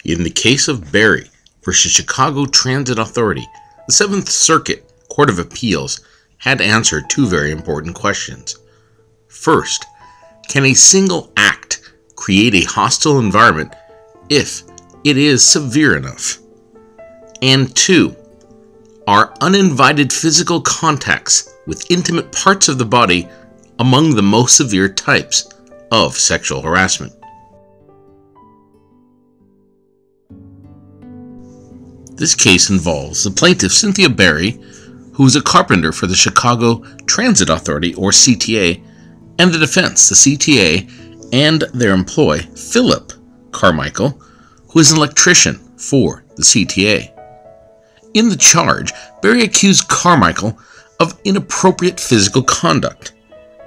In the case of Berry versus Chicago Transit Authority, the Seventh Circuit Court of Appeals had answered two very important questions. First, can a single act create a hostile environment if it is severe enough? And two, are uninvited physical contacts with intimate parts of the body among the most severe types of sexual harassment? This case involves the plaintiff, Cynthia Berry, who is a carpenter for the Chicago Transit Authority, or CTA, and the defense, the CTA, and their employee, Philip Carmichael, who is an electrician for the CTA. In the charge, Berry accused Carmichael of inappropriate physical conduct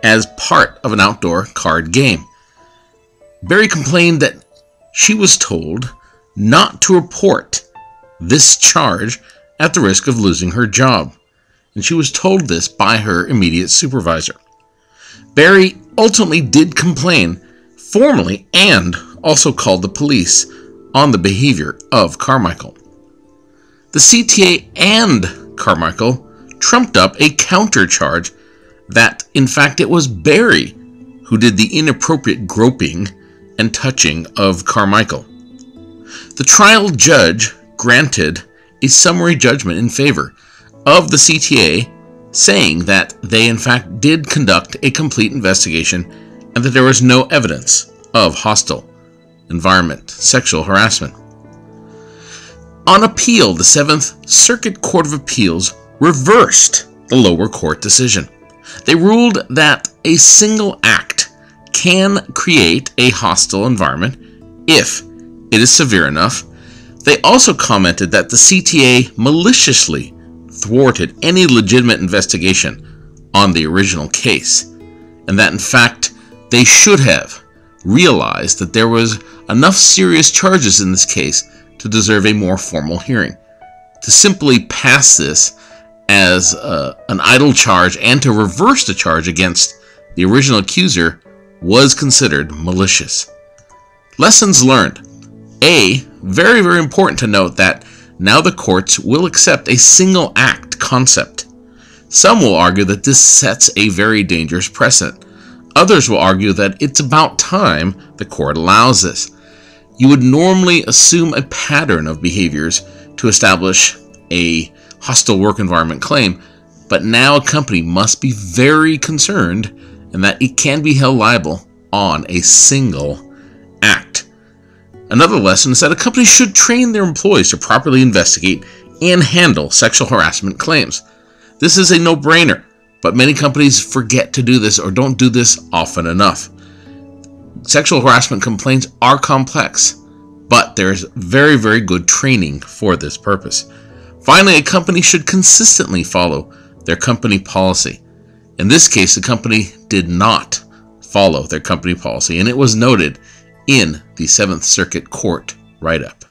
as part of an outdoor card game. Berry complained that she was told not to report this charge at the risk of losing her job, and she was told this by her immediate supervisor. Berry ultimately did complain formally and also called the police on the behavior of Carmichael. The CTA and Carmichael trumped up a counter charge that, in fact, it was Berry who did the inappropriate groping and touching of Carmichael. The trial judge granted a summary judgment in favor of the CTA, saying that they in fact did conduct a complete investigation and that there was no evidence of hostile environment, sexual harassment. On appeal, the Seventh Circuit Court of Appeals reversed the lower court decision. They ruled that a single act can create a hostile environment if it is severe enough. They also commented that the CTA maliciously thwarted any legitimate investigation on the original case, and that in fact they should have realized that there was enough serious charges in this case to deserve a more formal hearing. To simply pass this as an idle charge and to reverse the charge against the original accuser was considered malicious. Lessons learned. Very, very important to note that now the courts will accept a single act concept. Some will argue that this sets a very dangerous precedent. Others will argue that it's about time the court allows this. You would normally assume a pattern of behaviors to establish a hostile work environment claim, but now a company must be very concerned and that it can be held liable on a single act. Another lesson is that a company should train their employees to properly investigate and handle sexual harassment claims. This is a no-brainer, but many companies forget to do this or don't do this often enough. Sexual harassment complaints are complex, but there's very, very good training for this purpose. Finally, a company should consistently follow their company policy. In this case, the company did not follow their company policy, and it was noted in the Seventh Circuit Court write-up.